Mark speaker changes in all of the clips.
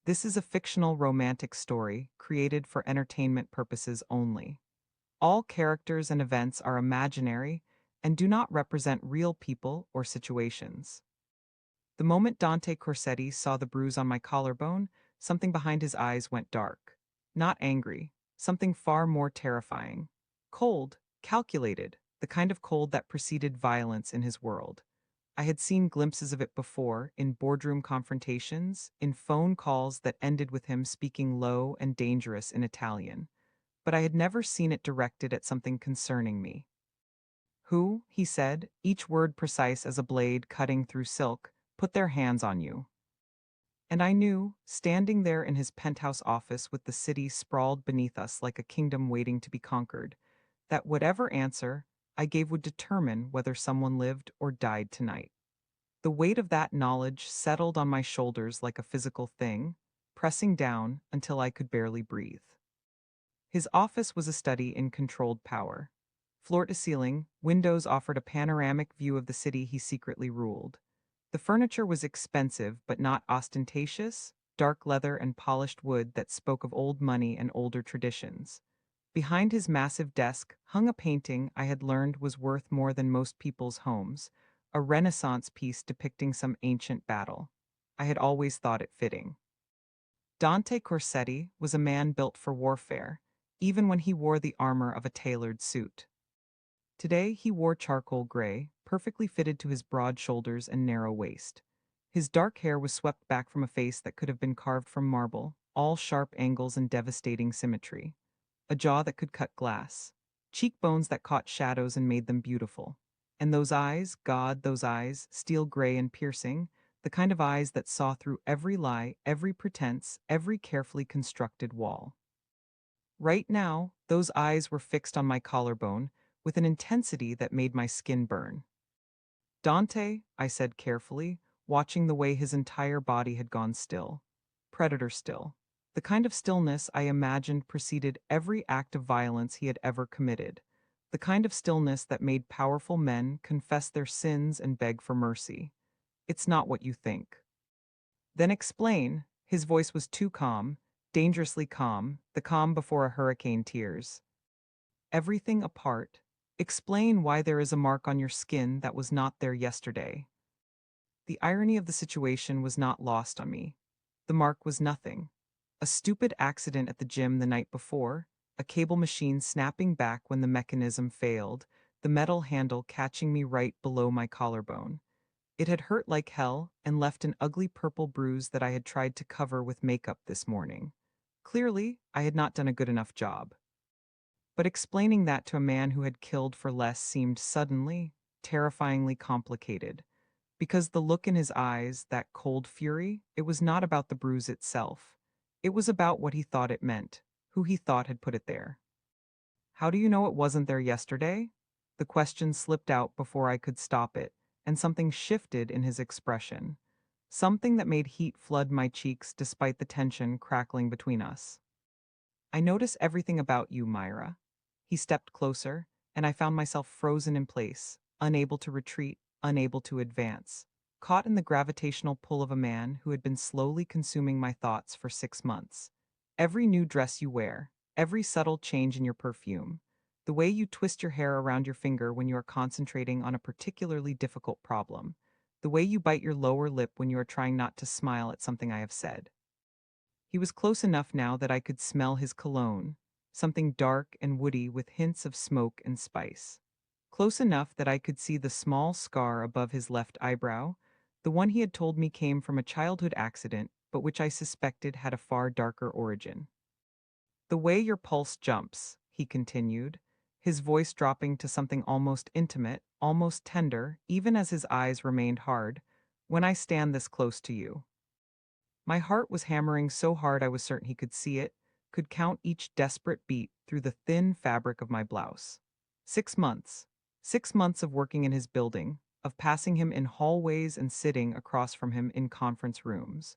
Speaker 1: This is a fictional romantic story created for entertainment purposes only. All characters and events are imaginary and do not represent real people or situations. The moment Dante Corsetti saw the bruise on my collarbone, something behind his eyes went dark. Not angry, something far more terrifying. Cold, calculated, the kind of cold that preceded violence in his world. I had seen glimpses of it before, in boardroom confrontations, in phone calls that ended with him speaking low and dangerous in Italian. But I had never seen it directed at something concerning me. Who, he said, each word precise as a blade cutting through silk, put their hands on you. And I knew, standing there in his penthouse office with the city sprawled beneath us like a kingdom waiting to be conquered, that whatever answer I gave would determine whether someone lived or died tonight. The weight of that knowledge settled on my shoulders like a physical thing, pressing down until I could barely breathe. His office was a study in controlled power. Floor to ceiling, windows offered a panoramic view of the city he secretly ruled. The furniture was expensive but not ostentatious, dark leather and polished wood that spoke of old money and older traditions. Behind his massive desk hung a painting I had learned was worth more than most people's homes, a Renaissance piece depicting some ancient battle. I had always thought it fitting. Dante Corsetti was a man built for warfare, even when he wore the armor of a tailored suit. Today he wore charcoal gray, perfectly fitted to his broad shoulders and narrow waist. His dark hair was swept back from a face that could have been carved from marble, all sharp angles and devastating symmetry. A jaw that could cut glass. Cheekbones that caught shadows and made them beautiful. And those eyes, God, those eyes, steel gray and piercing, the kind of eyes that saw through every lie, every pretense, every carefully constructed wall. Right now, those eyes were fixed on my collarbone with an intensity that made my skin burn. Dante, I said carefully, watching the way his entire body had gone still. Predator still. The kind of stillness I imagined preceded every act of violence he had ever committed. The kind of stillness that made powerful men confess their sins and beg for mercy. It's not what you think. Then explain. His voice was too calm, dangerously calm, the calm before a hurricane tears. Everything apart. Explain why there is a mark on your skin that was not there yesterday. The irony of the situation was not lost on me. The mark was nothing. A stupid accident at the gym the night before, a cable machine snapping back when the mechanism failed, the metal handle catching me right below my collarbone. It had hurt like hell and left an ugly purple bruise that I had tried to cover with makeup this morning. Clearly, I had not done a good enough job. But explaining that to a man who had killed for less seemed suddenly, terrifyingly complicated. Because the look in his eyes, that cold fury, it was not about the bruise itself. It was about what he thought it meant, who he thought had put it there. How do you know it wasn't there yesterday? The question slipped out before I could stop it, and something shifted in his expression. Something that made heat flood my cheeks despite the tension crackling between us. I notice everything about you, Myra. He stepped closer, and I found myself frozen in place, unable to retreat, unable to advance, caught in the gravitational pull of a man who had been slowly consuming my thoughts for 6 months. Every new dress you wear, every subtle change in your perfume, the way you twist your hair around your finger when you are concentrating on a particularly difficult problem, the way you bite your lower lip when you are trying not to smile at something I have said. He was close enough now that I could smell his cologne, something dark and woody with hints of smoke and spice. Close enough that I could see the small scar above his left eyebrow, the one he had told me came from a childhood accident, but which I suspected had a far darker origin. The way your pulse jumps, he continued, his voice dropping to something almost intimate, almost tender, even as his eyes remained hard, when I stand this close to you. My heart was hammering so hard I was certain he could see it, could count each desperate beat through the thin fabric of my blouse. 6 months. 6 months of working in his building, of passing him in hallways and sitting across from him in conference rooms.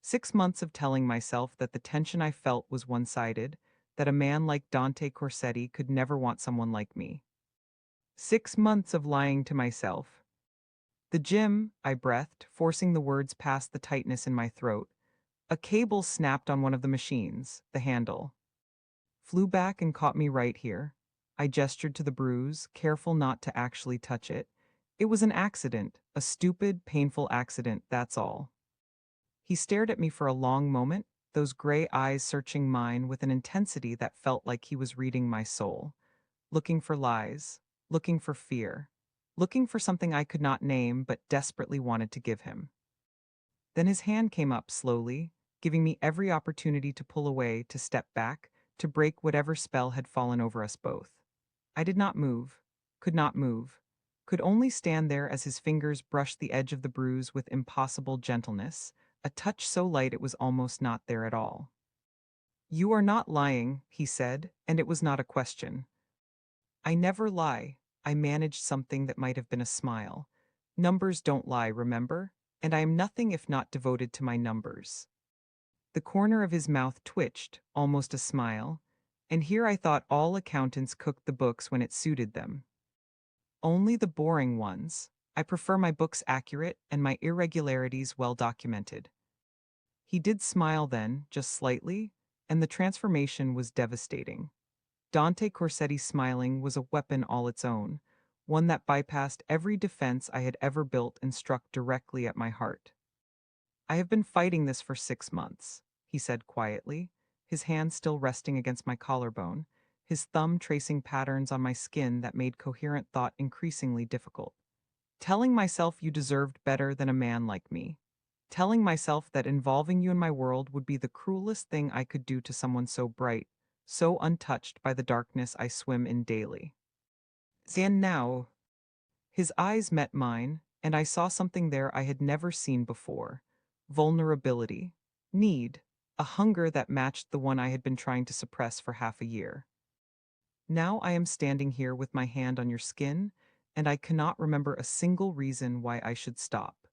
Speaker 1: 6 months of telling myself that the tension I felt was one-sided, that a man like Dante Corsetti could never want someone like me. 6 months of lying to myself. The gym, I breathed, forcing the words past the tightness in my throat. A cable snapped on one of the machines, the handle. Flew back and caught me right here. I gestured to the bruise, careful not to actually touch it. It was an accident, a stupid, painful accident, that's all. He stared at me for a long moment, those gray eyes searching mine with an intensity that felt like he was reading my soul. Looking for lies, looking for fear, looking for something I could not name but desperately wanted to give him. Then his hand came up slowly, giving me every opportunity to pull away, to step back, to break whatever spell had fallen over us both. I did not move, could not move, could only stand there as his fingers brushed the edge of the bruise with impossible gentleness, a touch so light it was almost not there at all. "You are not lying," he said, and it was not a question. I never lie. I managed something that might have been a smile. Numbers don't lie, remember? And I am nothing if not devoted to my numbers. The corner of his mouth twitched, almost a smile, and here I thought all accountants cooked the books when it suited them. Only the boring ones. I prefer my books accurate and my irregularities well documented. He did smile then, just slightly, and the transformation was devastating. Dante Corsetti smiling was a weapon all its own, one that bypassed every defense I had ever built and struck directly at my heart. "I have been fighting this for 6 months," he said quietly, his hand still resting against my collarbone, his thumb tracing patterns on my skin that made coherent thought increasingly difficult. "Telling myself you deserved better than a man like me. Telling myself that involving you in my world would be the cruelest thing I could do to someone so bright, so untouched by the darkness I swim in daily. And now," his eyes met mine, and I saw something there I had never seen before: vulnerability, need, a hunger that matched the one I had been trying to suppress for half a year. "Now I am standing here with my hand on your skin, and I cannot remember a single reason why I should stop.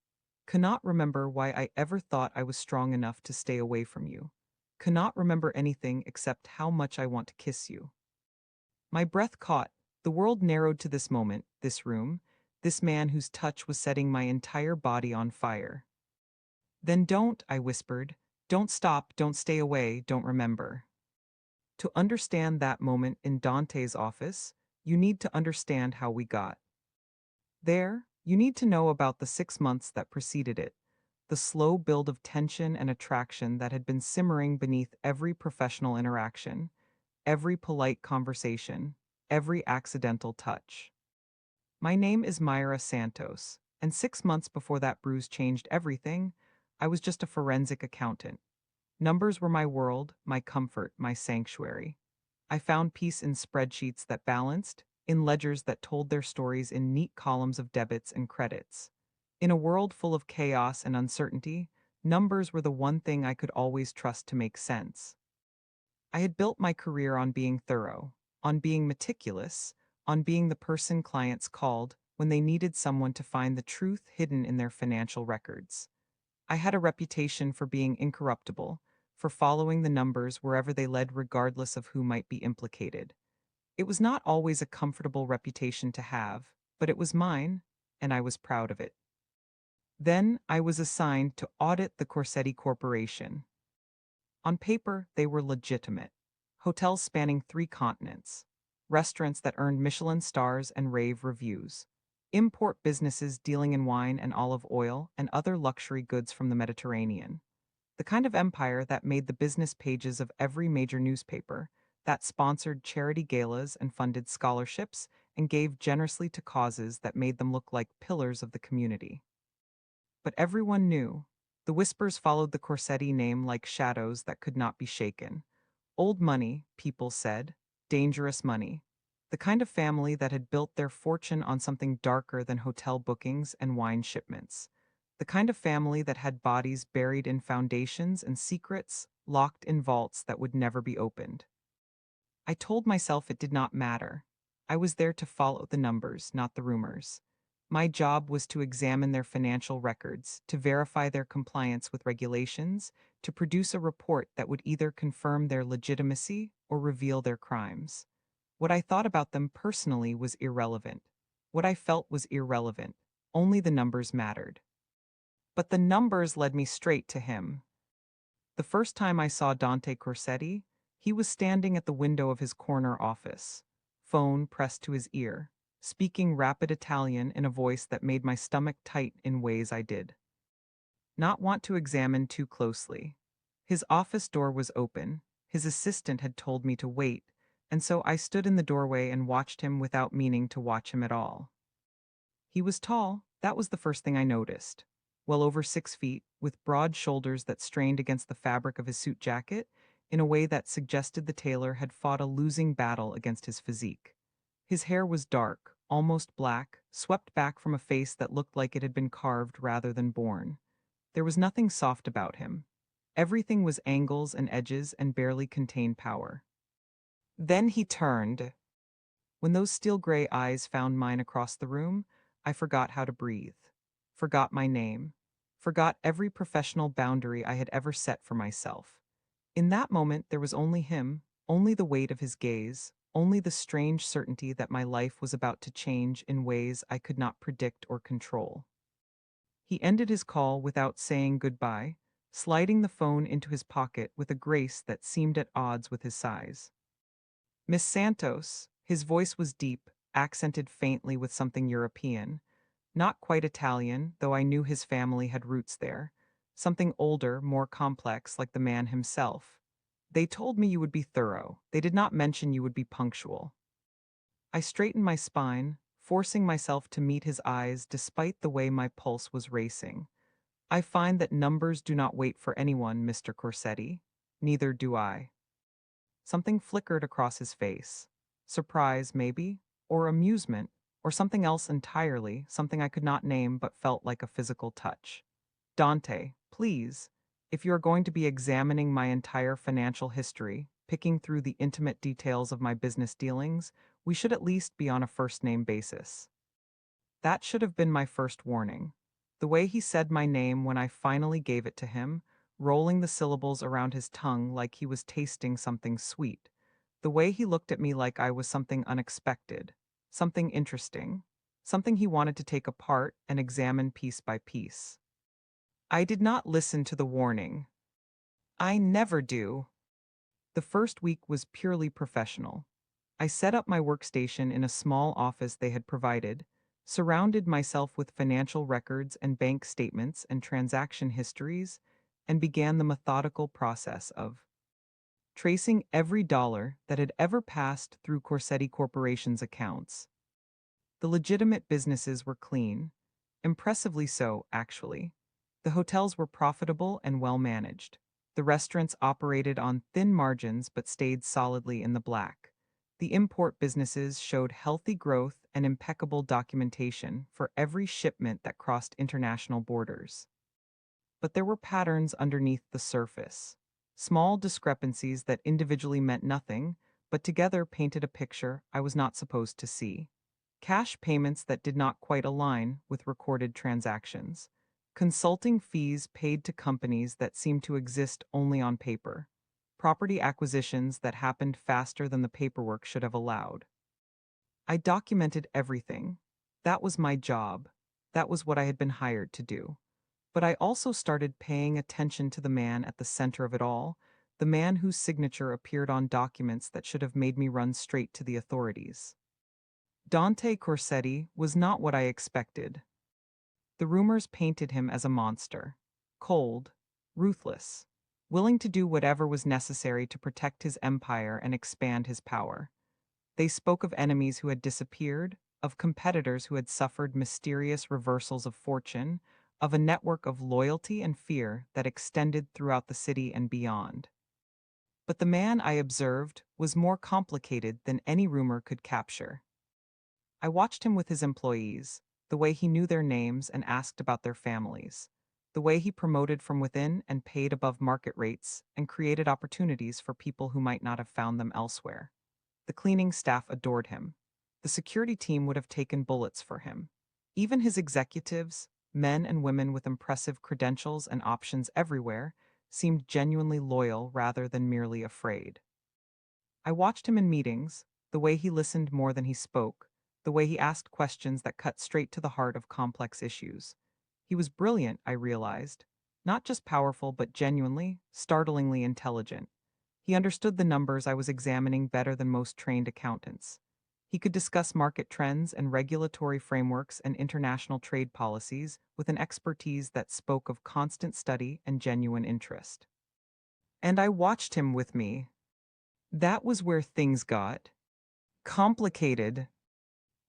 Speaker 1: Cannot remember why I ever thought I was strong enough to stay away from you. Cannot remember anything except how much I want to kiss you." My breath caught. The world narrowed to this moment, this room, this man whose touch was setting my entire body on fire. "Then don't," I whispered. "Don't stop, don't stay away, don't remember." To understand that moment in Dante's office, you need to understand how we got there. You need to know about the 6 months that preceded it, the slow build of tension and attraction that had been simmering beneath every professional interaction, every polite conversation, every accidental touch. My name is Mira Santos, and 6 months before that bruise changed everything, I was just a forensic accountant. Numbers were my world, my comfort, my sanctuary. I found peace in spreadsheets that balanced, in ledgers that told their stories in neat columns of debits and credits. In a world full of chaos and uncertainty, numbers were the one thing I could always trust to make sense. I had built my career on being thorough, on being meticulous, on being the person clients called when they needed someone to find the truth hidden in their financial records. I had a reputation for being incorruptible, for following the numbers wherever they led regardless of who might be implicated. It was not always a comfortable reputation to have, but it was mine, and I was proud of it. Then I was assigned to audit the Corsetti Corporation. On paper, they were legitimate. Hotels spanning 3 continents, restaurants that earned Michelin stars and rave reviews, import businesses dealing in wine and olive oil and other luxury goods from the Mediterranean. The kind of empire that made the business pages of every major newspaper, that sponsored charity galas and funded scholarships and gave generously to causes that made them look like pillars of the community. But everyone knew. The whispers followed the Corsetti name like shadows that could not be shaken. Old money, people said. Dangerous money. The kind of family that had built their fortune on something darker than hotel bookings and wine shipments. The kind of family that had bodies buried in foundations and secrets locked in vaults that would never be opened. I told myself it did not matter. I was there to follow the numbers, not the rumors. My job was to examine their financial records, to verify their compliance with regulations, to produce a report that would either confirm their legitimacy or reveal their crimes. What I thought about them personally was irrelevant. What I felt was irrelevant. Only the numbers mattered. But the numbers led me straight to him. The first time I saw Dante Corsetti, he was standing at the window of his corner office, phone pressed to his ear, speaking rapid Italian in a voice that made my stomach tight in ways I did not want to examine too closely. His office door was open, his assistant had told me to wait, and so I stood in the doorway and watched him without meaning to watch him at all. He was tall, that was the first thing I noticed. Well over 6 feet, with broad shoulders that strained against the fabric of his suit jacket, in a way that suggested the tailor had fought a losing battle against his physique. His hair was dark, almost black, swept back from a face that looked like it had been carved rather than born. There was nothing soft about him. Everything was angles and edges and barely contained power. Then he turned. When those steel gray eyes found mine across the room, I forgot how to breathe, forgot my name, forgot every professional boundary I had ever set for myself. In that moment, there was only him, only the weight of his gaze, only the strange certainty that my life was about to change in ways I could not predict or control. He ended his call without saying goodbye, sliding the phone into his pocket with a grace that seemed at odds with his size. Miss Santos, his voice was deep, accented faintly with something European, not quite Italian, though I knew his family had roots there, something older, more complex, like the man himself. They told me you would be thorough. They did not mention you would be punctual. I straightened my spine, forcing myself to meet his eyes despite the way my pulse was racing. I find that numbers do not wait for anyone, Mr. Corsetti. Neither do I. Something flickered across his face. Surprise, maybe? Or amusement? Or something else entirely, something I could not name but felt like a physical touch. Dante, please, if you are going to be examining my entire financial history, picking through the intimate details of my business dealings, we should at least be on a first-name basis. That should have been my first warning. The way he said my name when I finally gave it to him, rolling the syllables around his tongue like he was tasting something sweet. The way he looked at me like I was something unexpected, something interesting, something he wanted to take apart and examine piece by piece. I did not listen to the warning. I never do. The first week was purely professional. I set up my workstation in a small office they had provided, surrounded myself with financial records and bank statements and transaction histories, and began the methodical process of tracing every dollar that had ever passed through Corsetti Corporation's accounts. The legitimate businesses were clean, impressively so, actually. The hotels were profitable and well managed. The restaurants operated on thin margins but stayed solidly in the black. The import businesses showed healthy growth and impeccable documentation for every shipment that crossed international borders. But there were patterns underneath the surface. Small discrepancies that individually meant nothing, but together painted a picture I was not supposed to see. Cash payments that did not quite align with recorded transactions. Consulting fees paid to companies that seemed to exist only on paper. Property acquisitions that happened faster than the paperwork should have allowed. I documented everything. That was my job. That was what I had been hired to do. But I also started paying attention to the man at the center of it all, the man whose signature appeared on documents that should have made me run straight to the authorities. Dante Corsetti was not what I expected. The rumors painted him as a monster. Cold, ruthless, willing to do whatever was necessary to protect his empire and expand his power. They spoke of enemies who had disappeared, of competitors who had suffered mysterious reversals of fortune, of a network of loyalty and fear that extended throughout the city and beyond. But the man, I observed, was more complicated than any rumor could capture. I watched him with his employees, the way he knew their names and asked about their families, the way he promoted from within and paid above market rates and created opportunities for people who might not have found them elsewhere. The cleaning staff adored him. The security team would have taken bullets for him. Even his executives, men and women with impressive credentials and options everywhere, seemed genuinely loyal rather than merely afraid. I watched him in meetings, the way he listened more than he spoke, the way he asked questions that cut straight to the heart of complex issues. He was brilliant, I realized. Not just powerful, but genuinely, startlingly intelligent. He understood the numbers I was examining better than most trained accountants. He could discuss market trends and regulatory frameworks and international trade policies with an expertise that spoke of constant study and genuine interest. And I watched him with me. That was where things got complicated.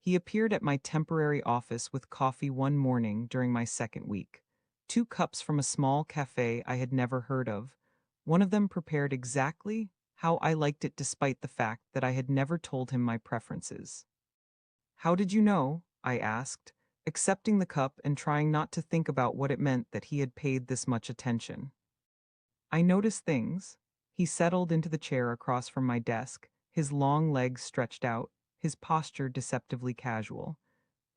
Speaker 1: He appeared at my temporary office with coffee one morning during my second week. 2 cups from a small cafe I had never heard of, one of them prepared exactly how I liked it despite the fact that I had never told him my preferences. How did you know? I asked, accepting the cup and trying not to think about what it meant that he had paid this much attention. I noticed things. He settled into the chair across from my desk, his long legs stretched out, his posture deceptively casual,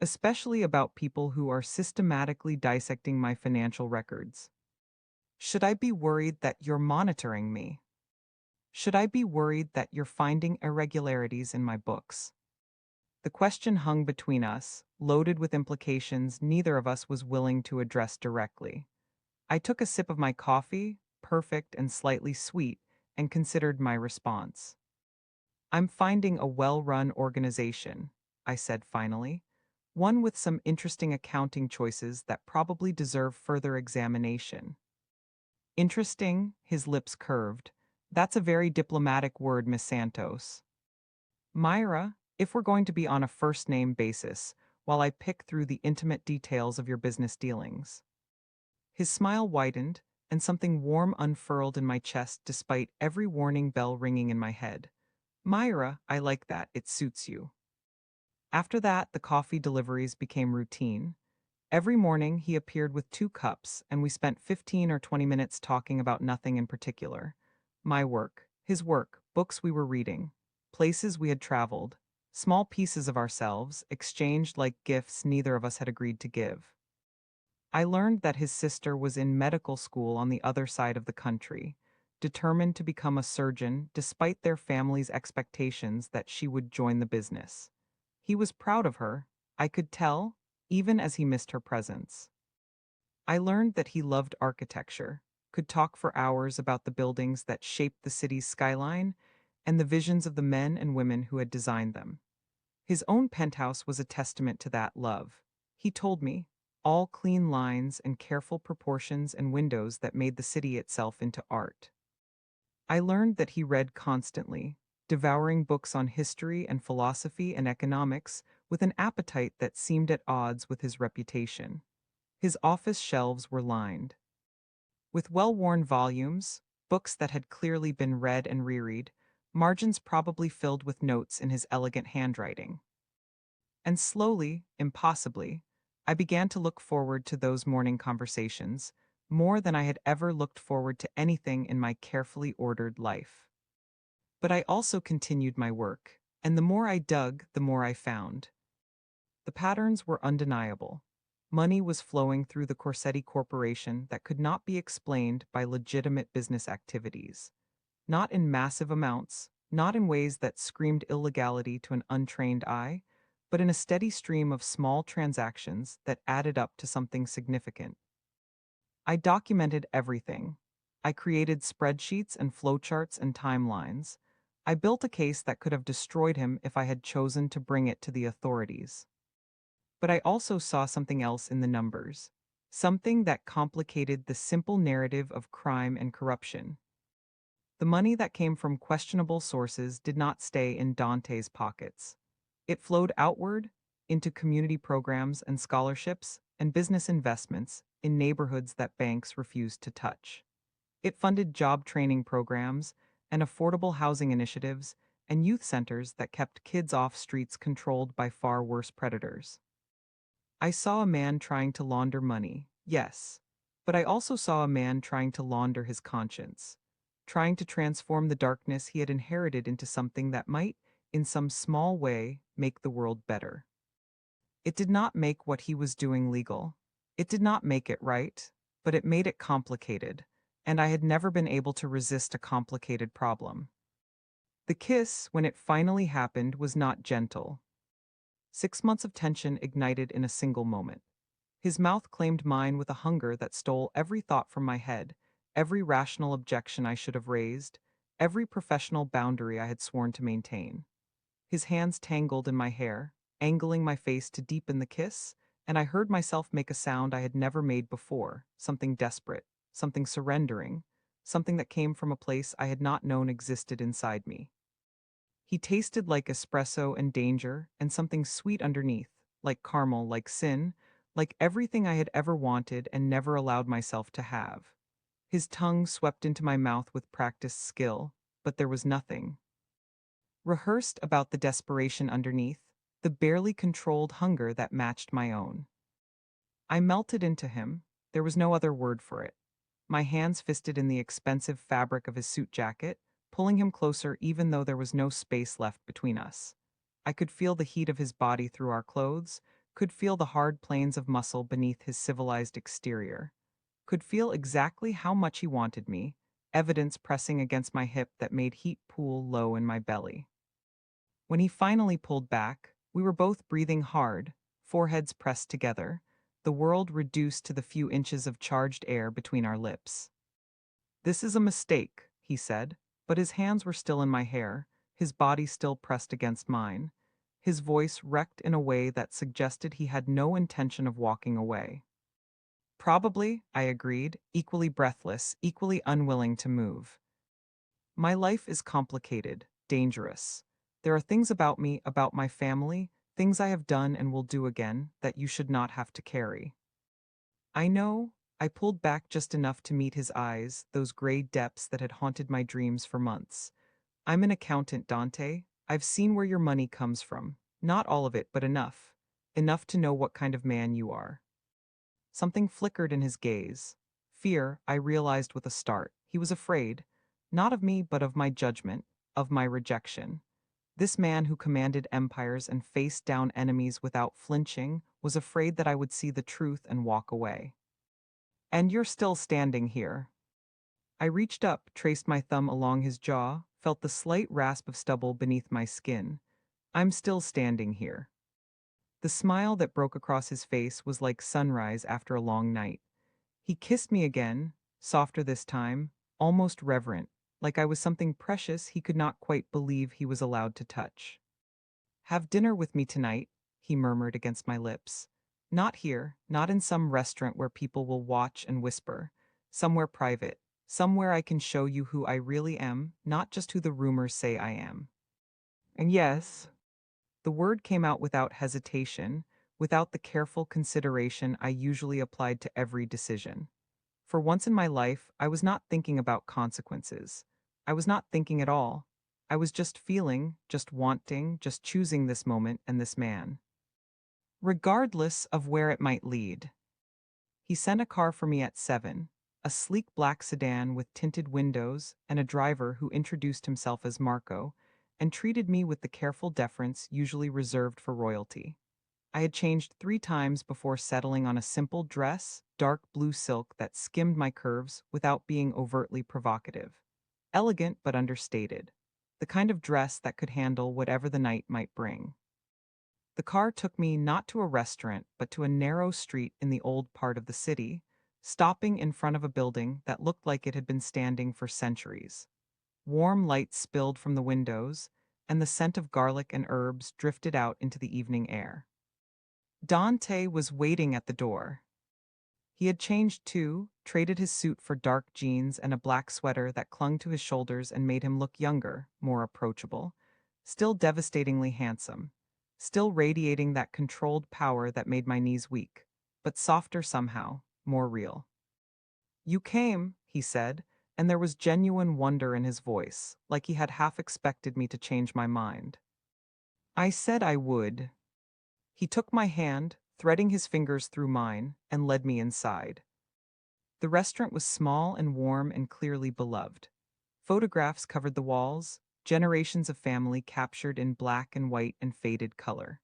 Speaker 1: especially about people who are systematically dissecting my financial records. Should I be worried that you're monitoring me? Should I be worried that you're finding irregularities in my books? The question hung between us, loaded with implications neither of us was willing to address directly. I took a sip of my coffee, perfect and slightly sweet, and considered my response. I'm finding a well-run organization, I said finally. One with some interesting accounting choices that probably deserve further examination. Interesting, his lips curved. That's a very diplomatic word, Miss Santos. Myra, if we're going to be on a first-name basis, while I pick through the intimate details of your business dealings. His smile widened, and something warm unfurled in my chest despite every warning bell ringing in my head. Myra, I like that, it suits you. After that, the coffee deliveries became routine. Every morning, he appeared with 2 cups, and we spent 15 or 20 minutes talking about nothing in particular. My work, his work, books we were reading, places we had traveled, small pieces of ourselves, exchanged like gifts neither of us had agreed to give. I learned that his sister was in medical school on the other side of the country, determined to become a surgeon despite their family's expectations that she would join the business. He was proud of her, I could tell, even as he missed her presence. I learned that he loved architecture, could talk for hours about the buildings that shaped the city's skyline and the visions of the men and women who had designed them. His own penthouse was a testament to that love. He told me, all clean lines and careful proportions and windows that made the city itself into art. I learned that he read constantly, devouring books on history and philosophy and economics with an appetite that seemed at odds with his reputation. His office shelves were lined with well-worn volumes, books that had clearly been read and reread, margins probably filled with notes in his elegant handwriting. And slowly, impossibly, I began to look forward to those morning conversations, more than I had ever looked forward to anything in my carefully ordered life. But I also continued my work, and the more I dug, the more I found. The patterns were undeniable. Money was flowing through the Corsetti Corporation that could not be explained by legitimate business activities. Not in massive amounts, not in ways that screamed illegality to an untrained eye, but in a steady stream of small transactions that added up to something significant. I documented everything. I created spreadsheets and flowcharts and timelines. I built a case that could have destroyed him if I had chosen to bring it to the authorities. But I also saw something else in the numbers, something that complicated the simple narrative of crime and corruption. The money that came from questionable sources did not stay in Dante's pockets. It flowed outward into community programs and scholarships and business investments in neighborhoods that banks refused to touch. It funded job training programs and affordable housing initiatives and youth centers that kept kids off streets controlled by far worse predators. I saw a man trying to launder money, yes, but I also saw a man trying to launder his conscience, trying to transform the darkness he had inherited into something that might, in some small way, make the world better. It did not make what he was doing legal. It did not make it right, but it made it complicated, and I had never been able to resist a complicated problem. The kiss, when it finally happened, was not gentle. 6 months of tension ignited in a single moment. His mouth claimed mine with a hunger that stole every thought from my head, every rational objection I should have raised, every professional boundary I had sworn to maintain. His hands tangled in my hair, angling my face to deepen the kiss, and I heard myself make a sound I had never made before, something desperate, something surrendering, something that came from a place I had not known existed inside me. He tasted like espresso and danger, and something sweet underneath, like caramel, like sin, like everything I had ever wanted and never allowed myself to have. His tongue swept into my mouth with practiced skill, but there was nothing rehearsed about the desperation underneath, the barely controlled hunger that matched my own. I melted into him. There was no other word for it. My hands fisted in the expensive fabric of his suit jacket, pulling him closer even though there was no space left between us. I could feel the heat of his body through our clothes, could feel the hard planes of muscle beneath his civilized exterior, could feel exactly how much he wanted me, evidence pressing against my hip that made heat pool low in my belly. When he finally pulled back, we were both breathing hard, foreheads pressed together, the world reduced to the few inches of charged air between our lips. "This is a mistake," he said, but his hands were still in my hair, his body still pressed against mine, his voice wrecked in a way that suggested he had no intention of walking away. "Probably," I agreed, equally breathless, equally unwilling to move. "My life is complicated, dangerous. There are things about me, about my family, things I have done and will do again, that you should not have to carry." I know. I pulled back just enough to meet his eyes, those gray depths that had haunted my dreams for months. "I'm an accountant, Dante. I've seen where your money comes from. Not all of it, but enough. Enough to know what kind of man you are." Something flickered in his gaze. Fear, I realized with a start. He was afraid. Not of me, but of my judgment, of my rejection. This man who commanded empires and faced down enemies without flinching was afraid that I would see the truth and walk away. "And you're still standing here." I reached up, traced my thumb along his jaw, felt the slight rasp of stubble beneath my skin. "I'm still standing here." The smile that broke across his face was like sunrise after a long night. He kissed me again, softer this time, almost reverent, like I was something precious he could not quite believe he was allowed to touch. "Have dinner with me tonight," he murmured against my lips. "Not here, not in some restaurant where people will watch and whisper. Somewhere private, somewhere I can show you who I really am, not just who the rumors say I am." And yes, the word came out without hesitation, without the careful consideration I usually applied to every decision. For once in my life, I was not thinking about consequences. I was not thinking at all. I was just feeling, just wanting, just choosing this moment and this man, regardless of where it might lead. He sent a car for me at 7, a sleek black sedan with tinted windows and a driver who introduced himself as Marco and treated me with the careful deference usually reserved for royalty. I had changed 3 times before settling on a simple dress, dark blue silk that skimmed my curves without being overtly provocative. Elegant but understated. The kind of dress that could handle whatever the night might bring. The car took me not to a restaurant, but to a narrow street in the old part of the city, stopping in front of a building that looked like it had been standing for centuries. Warm light spilled from the windows, and the scent of garlic and herbs drifted out into the evening air. Dante was waiting at the door. He had changed too, traded his suit for dark jeans and a black sweater that clung to his shoulders and made him look younger, more approachable, still devastatingly handsome, still radiating that controlled power that made my knees weak, but softer somehow, more real. "You came," he said, and there was genuine wonder in his voice, like he had half expected me to change my mind. "I said I would." He took my hand, threading his fingers through mine, and led me inside. The restaurant was small and warm and clearly beloved. Photographs covered the walls, generations of family captured in black and white and faded color.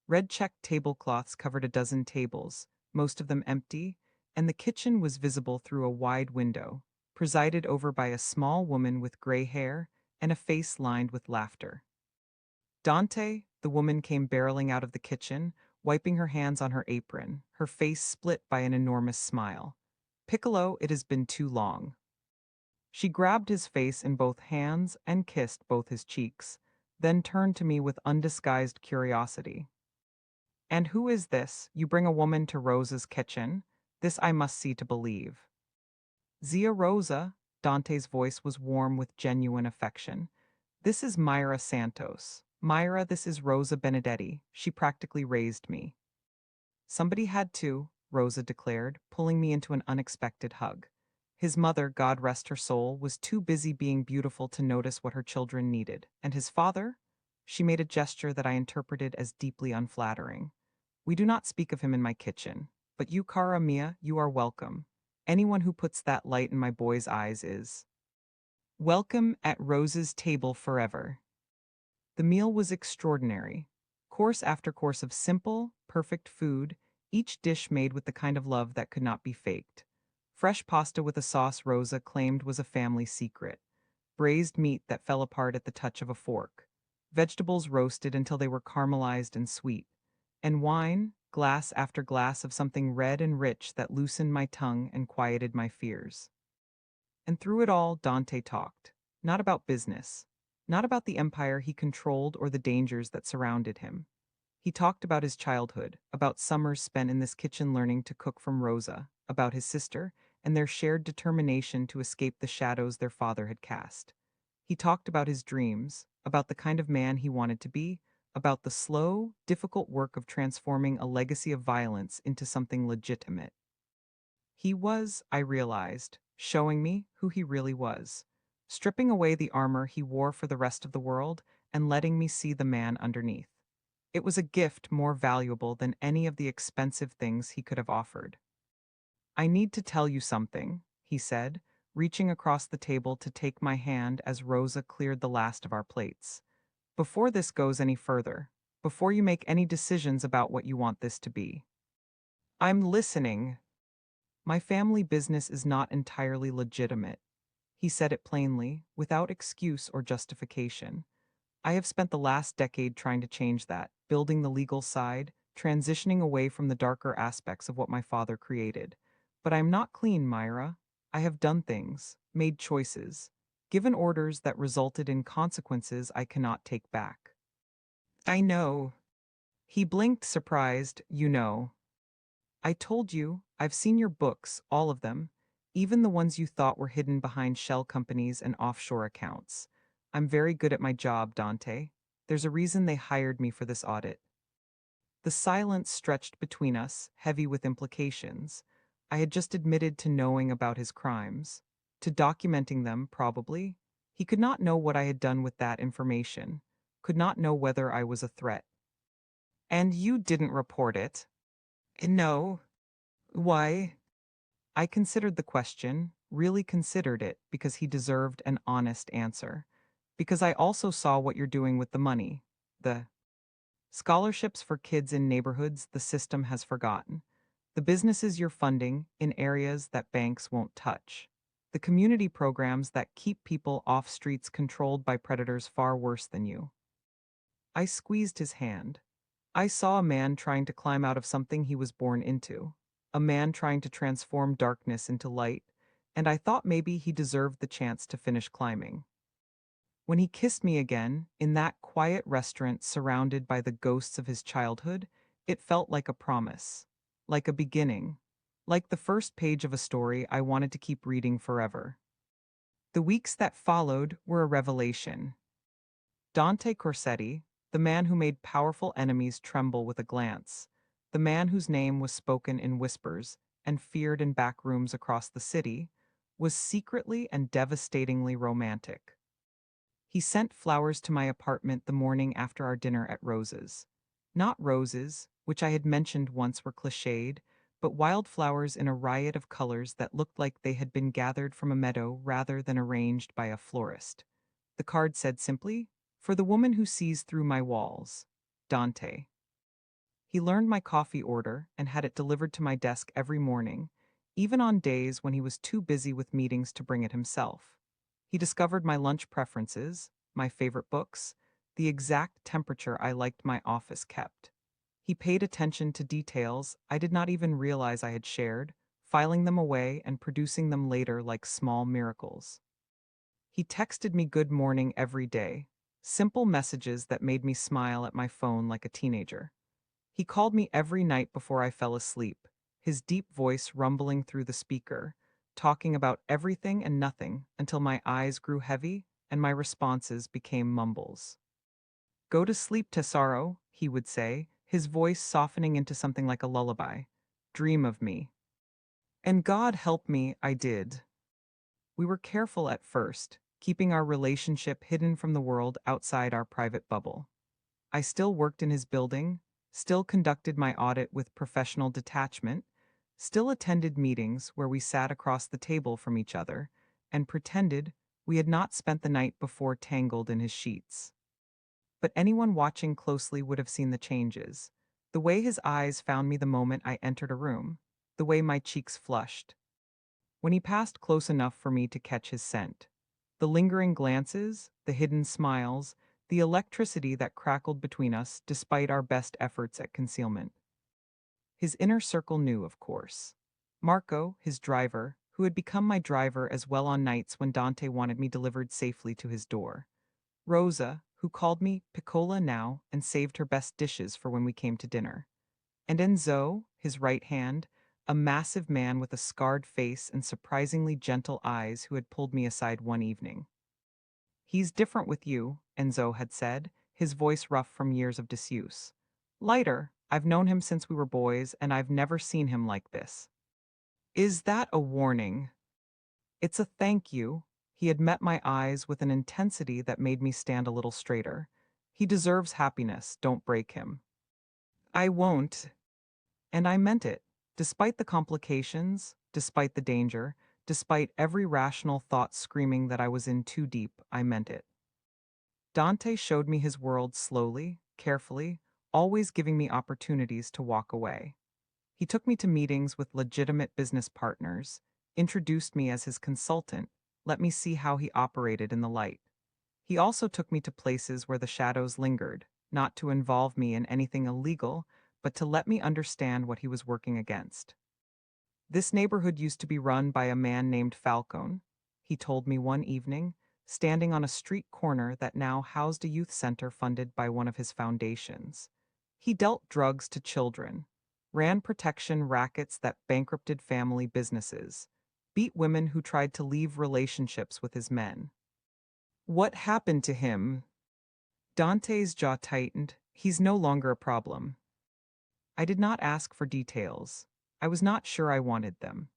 Speaker 1: Red checked tablecloths covered a dozen tables, most of them empty, and the kitchen was visible through a wide window, presided over by a small woman with gray hair and a face lined with laughter. "Dante," the woman came barreling out of the kitchen, wiping her hands on her apron, her face split by an enormous smile. Piccolo, it has been too long. She grabbed his face in both hands and kissed both his cheeks, then turned to me with undisguised curiosity. And who is this? You bring a woman to Rosa's kitchen? This I must see to believe. Zia Rosa, Dante's voice was warm with genuine affection. This is Mira Santos. Myra, this is Rosa Benedetti. She practically raised me. Somebody had to, Rosa declared, pulling me into an unexpected hug. His mother, God rest her soul, was too busy being beautiful to notice what her children needed. And his father? She made a gesture that I interpreted as deeply unflattering. We do not speak of him in my kitchen. But you, cara mia, you are welcome. Anyone who puts that light in my boy's eyes is welcome at Rosa's table forever. The meal was extraordinary. Course after course of simple, perfect food, each dish made with the kind of love that could not be faked. Fresh pasta with a sauce Rosa claimed was a family secret. Braised meat that fell apart at the touch of a fork. Vegetables roasted until they were caramelized and sweet. And wine, glass after glass of something red and rich that loosened my tongue and quieted my fears. And through it all, Dante talked. Not about business. Not about the empire he controlled or the dangers that surrounded him. He talked about his childhood, about summers spent in this kitchen learning to cook from Rosa, about his sister, and their shared determination to escape the shadows their father had cast. He talked about his dreams, about the kind of man he wanted to be, about the slow, difficult work of transforming a legacy of violence into something legitimate. He was, I realized, showing me who he really was, stripping away the armor he wore for the rest of the world and letting me see the man underneath. It was a gift more valuable than any of the expensive things he could have offered. I need to tell you something, he said, reaching across the table to take my hand as Rosa cleared the last of our plates. Before this goes any further, before you make any decisions about what you want this to be. I'm listening. My family business is not entirely legitimate. He said it plainly, without excuse or justification. I have spent the last decade trying to change that, building the legal side, transitioning away from the darker aspects of what my father created. But I'm not clean, Myra. I have done things, made choices, given orders that resulted in consequences I cannot take back. I know. He blinked, surprised. You know. I told you, I've seen your books, all of them, even the ones you thought were hidden behind shell companies and offshore accounts. I'm very good at my job, Dante. There's a reason they hired me for this audit. The silence stretched between us, heavy with implications. I had just admitted to knowing about his crimes, to documenting them, probably. He could not know what I had done with that information, could not know whether I was a threat. And you didn't report it? No. Why? I considered the question, really considered it, because he deserved an honest answer. Because I also saw what you're doing with the money. The scholarships for kids in neighborhoods the system has forgotten. The businesses you're funding in areas that banks won't touch. The community programs that keep people off streets controlled by predators far worse than you. I squeezed his hand. I saw a man trying to climb out of something he was born into, a man trying to transform darkness into light, and I thought maybe he deserved the chance to finish climbing. When he kissed me again, in that quiet restaurant surrounded by the ghosts of his childhood, it felt like a promise, like a beginning, like the first page of a story I wanted to keep reading forever. The weeks that followed were a revelation. Dante Corsetti, the man who made powerful enemies tremble with a glance, the man whose name was spoken in whispers and feared in back rooms across the city, was secretly and devastatingly romantic. He sent flowers to my apartment the morning after our dinner at Rose's. Not roses, which I had mentioned once were cliched, but wildflowers in a riot of colors that looked like they had been gathered from a meadow rather than arranged by a florist. The card said simply, "For the woman who sees through my walls, Dante." He learned my coffee order and had it delivered to my desk every morning, even on days when he was too busy with meetings to bring it himself. He discovered my lunch preferences, my favorite books, the exact temperature I liked my office kept. He paid attention to details I did not even realize I had shared, filing them away and producing them later like small miracles. He texted me good morning every day, simple messages that made me smile at my phone like a teenager. He called me every night before I fell asleep, his deep voice rumbling through the speaker, talking about everything and nothing until my eyes grew heavy and my responses became mumbles. Go to sleep, Tesoro, he would say, his voice softening into something like a lullaby. Dream of me. And God help me, I did. We were careful at first, keeping our relationship hidden from the world outside our private bubble. I still worked in his building, still conducted my audit with professional detachment, still attended meetings where we sat across the table from each other and pretended we had not spent the night before tangled in his sheets. But anyone watching closely would have seen the changes. The way his eyes found me the moment I entered a room, the way my cheeks flushed, when he passed close enough for me to catch his scent. The lingering glances, the hidden smiles, the electricity that crackled between us despite our best efforts at concealment. His inner circle knew, of course. Marco, his driver, who had become my driver as well on nights when Dante wanted me delivered safely to his door. Rosa, who called me Piccola now and saved her best dishes for when we came to dinner. And Enzo, his right hand, a massive man with a scarred face and surprisingly gentle eyes who had pulled me aside one evening. He's different with you, Enzo had said, his voice rough from years of disuse. Lighter, I've known him since we were boys and I've never seen him like this. Is that a warning? It's a thank you. He had met my eyes with an intensity that made me stand a little straighter. He deserves happiness, don't break him. I won't. And I meant it. Despite the complications, despite the danger, despite every rational thought screaming that I was in too deep, I meant it. Dante showed me his world slowly, carefully, always giving me opportunities to walk away. He took me to meetings with legitimate business partners, introduced me as his consultant, let me see how he operated in the light. He also took me to places where the shadows lingered, not to involve me in anything illegal, but to let me understand what he was working against. This neighborhood used to be run by a man named Falcone, he told me one evening, standing on a street corner that now housed a youth center funded by one of his foundations. He dealt drugs to children, ran protection rackets that bankrupted family businesses, beat women who tried to leave relationships with his men. What happened to him? Dante's jaw tightened. He's no longer a problem. I did not ask for details. I was not sure I wanted them.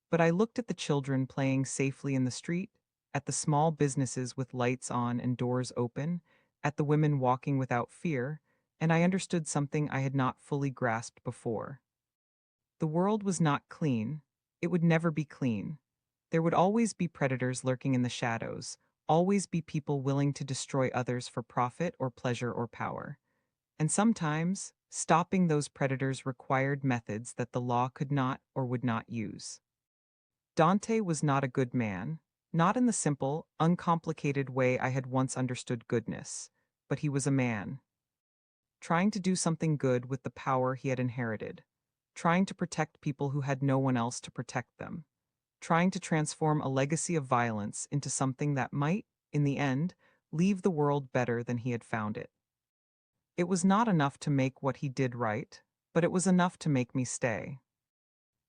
Speaker 1: But I looked at the children playing safely in the street, at the small businesses with lights on and doors open, at the women walking without fear, and I understood something I had not fully grasped before. The world was not clean. It would never be clean. There would always be predators lurking in the shadows, always be people willing to destroy others for profit or pleasure or power. And sometimes, stopping those predators required methods that the law could not or would not use. Dante was not a good man, not in the simple, uncomplicated way I had once understood goodness, but he was a man, trying to do something good with the power he had inherited, trying to protect people who had no one else to protect them, trying to transform a legacy of violence into something that might, in the end, leave the world better than he had found it. It was not enough to make what he did right, but it was enough to make me stay.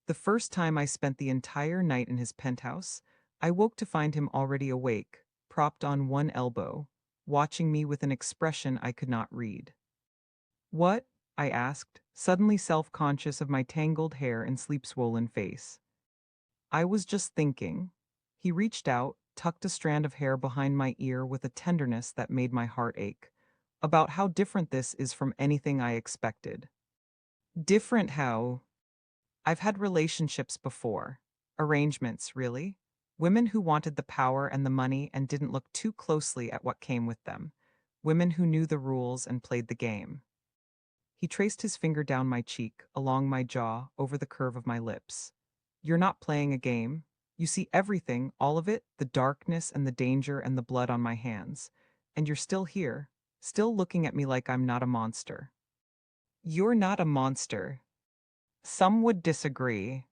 Speaker 1: The first time I spent the entire night in his penthouse, I woke to find him already awake, propped on one elbow, watching me with an expression I could not read. What? I asked, suddenly self-conscious of my tangled hair and sleep-swollen face. I was just thinking. He reached out, tucked a strand of hair behind my ear with a tenderness that made my heart ache, about how different this is from anything I expected. Different how? I've had relationships before. Arrangements, really. Women who wanted the power and the money and didn't look too closely at what came with them. Women who knew the rules and played the game. He traced his finger down my cheek, along my jaw, over the curve of my lips. You're not playing a game. You see everything, all of it, the darkness and the danger and the blood on my hands. And you're still here, still looking at me like I'm not a monster. You're not a monster. Some would disagree.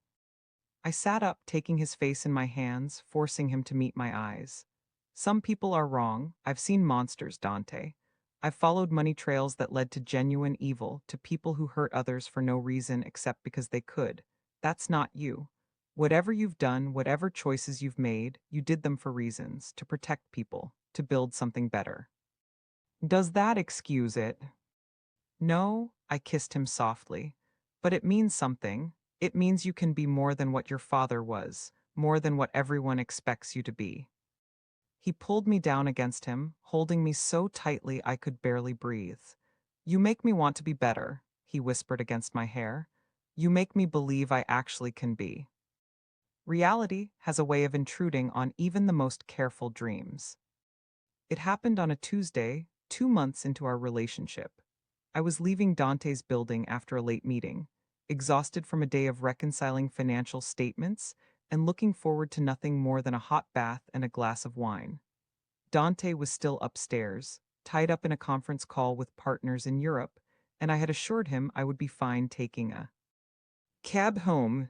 Speaker 1: I sat up, taking his face in my hands, forcing him to meet my eyes. Some people are wrong. I've seen monsters, Dante. I've followed money trails that led to genuine evil, to people who hurt others for no reason except because they could. That's not you. Whatever you've done, whatever choices you've made, you did them for reasons, to protect people, to build something better. Does that excuse it? No, I kissed him softly. But it means something. It means you can be more than what your father was, more than what everyone expects you to be. He pulled me down against him, holding me so tightly I could barely breathe. You make me want to be better, he whispered against my hair. You make me believe I actually can be. Reality has a way of intruding on even the most careful dreams. It happened on a Tuesday, 2 months into our relationship. I was leaving Dante's building after a late meeting, exhausted from a day of reconciling financial statements and looking forward to nothing more than a hot bath and a glass of wine. Dante was still upstairs, tied up in a conference call with partners in Europe, and I had assured him I would be fine taking a cab home.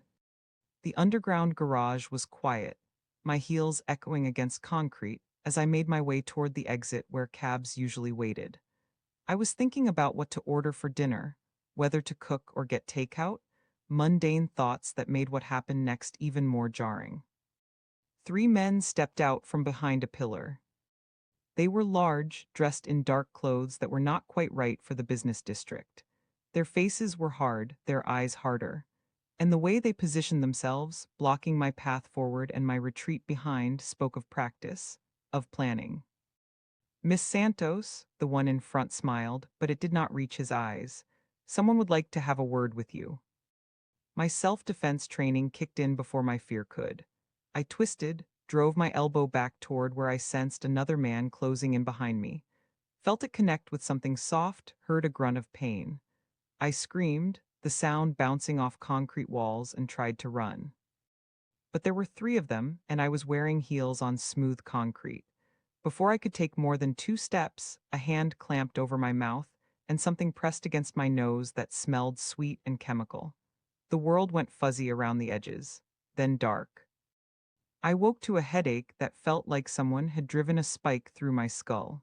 Speaker 1: The underground garage was quiet, my heels echoing against concrete as I made my way toward the exit where cabs usually waited. I was thinking about what to order for dinner, whether to cook or get takeout, mundane thoughts that made what happened next even more jarring. 3 men stepped out from behind a pillar. They were large, dressed in dark clothes that were not quite right for the business district. Their faces were hard, their eyes harder. And the way they positioned themselves, blocking my path forward and my retreat behind, spoke of practice, of planning. Miss Santos, the one in front, smiled, but it did not reach his eyes. Someone would like to have a word with you. My self-defense training kicked in before my fear could. I twisted, drove my elbow back toward where I sensed another man closing in behind me. Felt it connect with something soft, heard a grunt of pain. I screamed, the sound bouncing off concrete walls, and tried to run. But there were 3 of them, and I was wearing heels on smooth concrete. Before I could take more than 2 steps, a hand clamped over my mouth, and something pressed against my nose that smelled sweet and chemical. The world went fuzzy around the edges, then dark. I woke to a headache that felt like someone had driven a spike through my skull.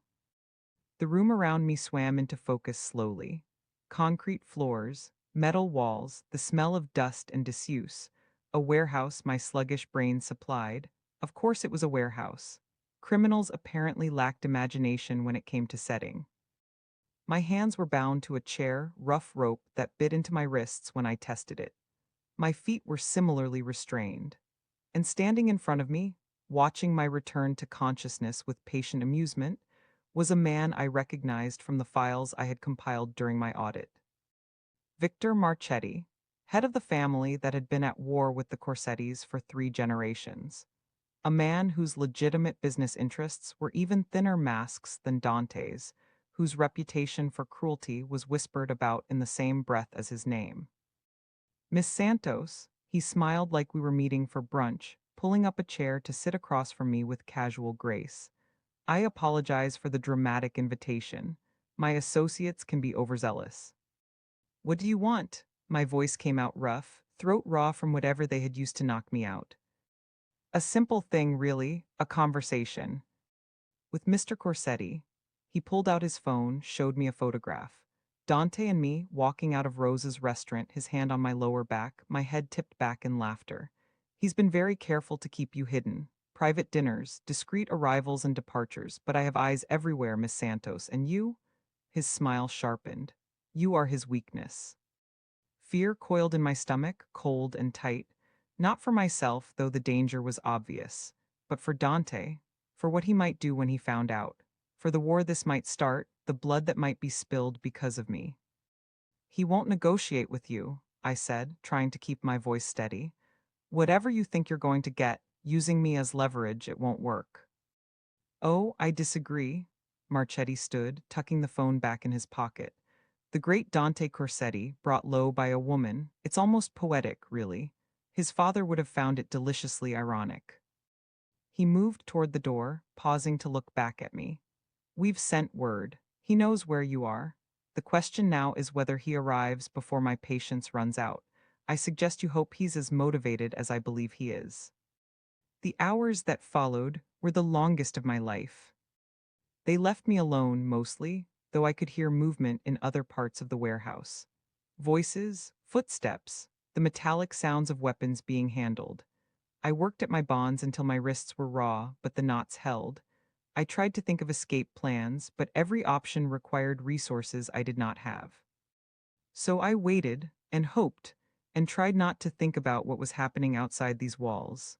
Speaker 1: The room around me swam into focus slowly. Concrete floors, metal walls, the smell of dust and disuse. A warehouse my sluggish brain supplied. Of course it was a warehouse. Criminals apparently lacked imagination when it came to setting. My hands were bound to a chair, rough rope that bit into my wrists when I tested it. My feet were similarly restrained. And standing in front of me, watching my return to consciousness with patient amusement, was a man I recognized from the files I had compiled during my audit. Victor Marchetti, head of the family that had been at war with the Corsettis for 3 generations. A man whose legitimate business interests were even thinner masks than Dante's, whose reputation for cruelty was whispered about in the same breath as his name. Miss Santos, he smiled like we were meeting for brunch, pulling up a chair to sit across from me with casual grace. I apologize for the dramatic invitation. My associates can be overzealous. What do you want? My voice came out rough, throat raw from whatever they had used to knock me out. A simple thing, really, a conversation. With Mr. Corsetti. He pulled out his phone, showed me a photograph. Dante and me walking out of Rose's restaurant, his hand on my lower back, my head tipped back in laughter. He's been very careful to keep you hidden. Private dinners, discreet arrivals and departures, but I have eyes everywhere, Miss Santos, and you? His smile sharpened. You are his weakness. Fear coiled in my stomach, cold and tight. Not for myself, though the danger was obvious, but for Dante, for what he might do when he found out, for the war this might start, the blood that might be spilled because of me. He won't negotiate with you, I said, trying to keep my voice steady. Whatever you think you're going to get, using me as leverage, it won't work. Oh, I disagree. Marchetti stood, tucking the phone back in his pocket. The great Dante Corsetti, brought low by a woman, it's almost poetic, really. His father would have found it deliciously ironic. He moved toward the door, pausing to look back at me. We've sent word. He knows where you are. The question now is whether he arrives before my patience runs out. I suggest you hope he's as motivated as I believe he is. The hours that followed were the longest of my life. They left me alone mostly, though I could hear movement in other parts of the warehouse. Voices, footsteps, the metallic sounds of weapons being handled. I worked at my bonds until my wrists were raw, but the knots held. I tried to think of escape plans, but every option required resources I did not have. So I waited and hoped and tried not to think about what was happening outside these walls.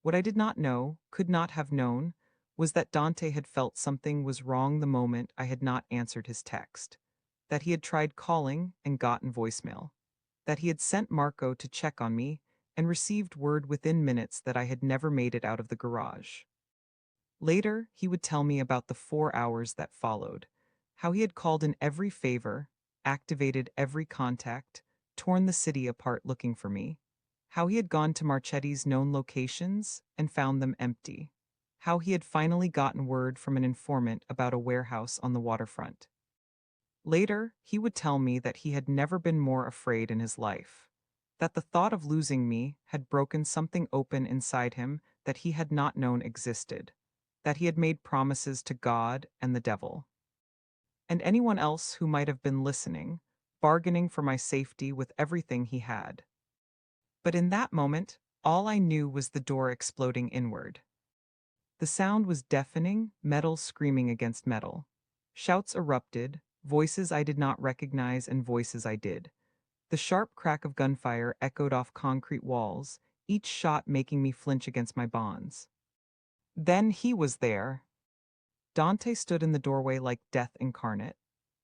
Speaker 1: What I did not know, could not have known, was that Dante had felt something was wrong the moment I had not answered his text. That he had tried calling and gotten voicemail. That he had sent Marco to check on me and received word within minutes that I had never made it out of the garage. Later, he would tell me about the 4 hours that followed, how he had called in every favor, activated every contact, torn the city apart looking for me, how he had gone to Marchetti's known locations and found them empty, how he had finally gotten word from an informant about a warehouse on the waterfront. Later, he would tell me that he had never been more afraid in his life, that the thought of losing me had broken something open inside him that he had not known existed, that he had made promises to God and the devil, and anyone else who might have been listening, bargaining for my safety with everything he had. But in that moment, all I knew was the door exploding inward. The sound was deafening, metal screaming against metal. Shouts erupted, voices I did not recognize and voices I did. The sharp crack of gunfire echoed off concrete walls, each shot making me flinch against my bonds. Then he was there. Dante stood in the doorway like death incarnate,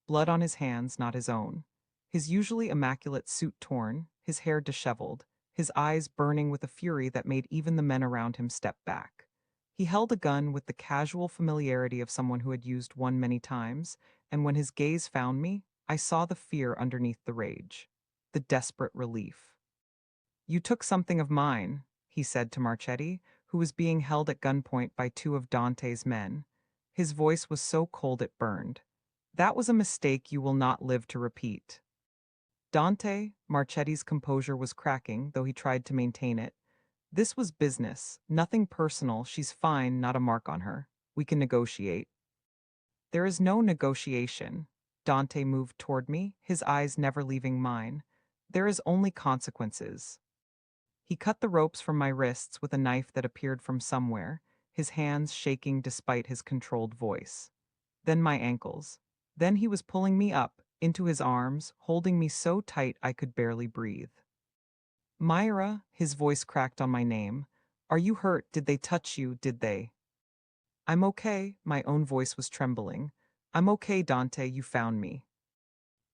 Speaker 1: blood on his hands, not his own. His usually immaculate suit torn, his hair disheveled, his eyes burning with a fury that made even the men around him step back. He held a gun with the casual familiarity of someone who had used one many times, and when his gaze found me, I saw the fear underneath the rage, the desperate relief. "You took something of mine," he said to Marchetti, who was being held at gunpoint by two of Dante's men. His voice was so cold it burned. "That was a mistake you will not live to repeat." Dante, Marchetti's composure was cracking, though he tried to maintain it. "This was business, nothing personal. She's fine, not a mark on her. We can negotiate." "There is no negotiation." Dante moved toward me, his eyes never leaving mine. "There is only consequences." He cut the ropes from my wrists with a knife that appeared from somewhere, his hands shaking despite his controlled voice. Then my ankles. Then he was pulling me up, into his arms, holding me so tight I could barely breathe. "Myra," his voice cracked on my name. "Are you hurt? Did they touch you? Did they?" "I'm okay," my own voice was trembling. "I'm okay, Dante, you found me.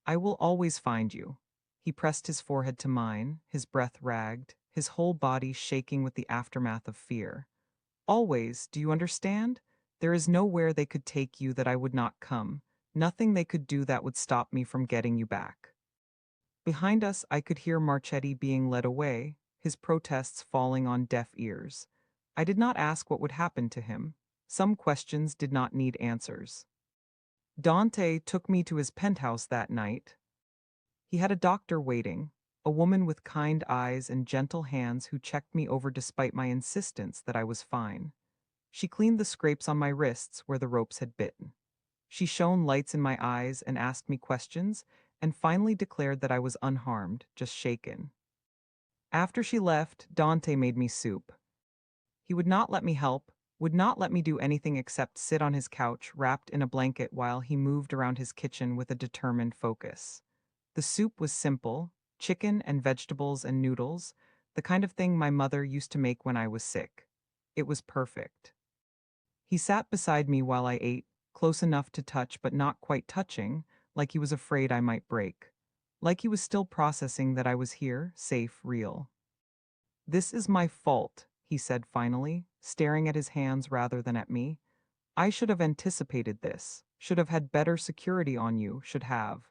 Speaker 1: I will always find you." He pressed his forehead to mine, his breath ragged, his whole body shaking with the aftermath of fear. "Always, do you understand? There is nowhere they could take you that I would not come, nothing they could do that would stop me from getting you back." Behind us, I could hear Marchetti being led away, his protests falling on deaf ears. I did not ask what would happen to him. Some questions did not need answers. Dante took me to his penthouse that night. He had a doctor waiting, a woman with kind eyes and gentle hands who checked me over despite my insistence that I was fine. She cleaned the scrapes on my wrists where the ropes had bitten. She shone lights in my eyes and asked me questions, and finally declared that I was unharmed, just shaken. After she left, Dante made me soup. He would not let me help, would not let me do anything except sit on his couch wrapped in a blanket while he moved around his kitchen with a determined focus. The soup was simple, chicken and vegetables and noodles, the kind of thing my mother used to make when I was sick. It was perfect. He sat beside me while I ate, close enough to touch but not quite touching, like he was afraid I might break. Like he was still processing that I was here, safe, real. "This is my fault," he said finally, staring at his hands rather than at me. "I should have anticipated this, should have had better security on you, should have."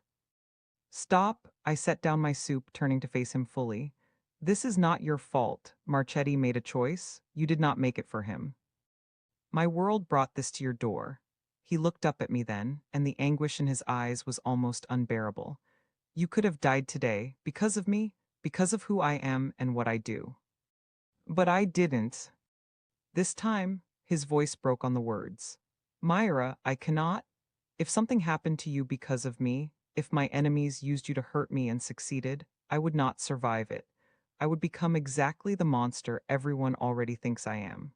Speaker 1: "Stop," I set down my soup, turning to face him fully. "This is not your fault. Marchetti made a choice. You did not make it for him. My world brought this to your door." He looked up at me then, and the anguish in his eyes was almost unbearable. You could have died today, because of me, because of who I am and what I do. But I didn't. This time, his voice broke on the words. Myra, I cannot. If something happened to you because of me, if my enemies used you to hurt me and succeeded, I would not survive it. I would become exactly the monster everyone already thinks I am.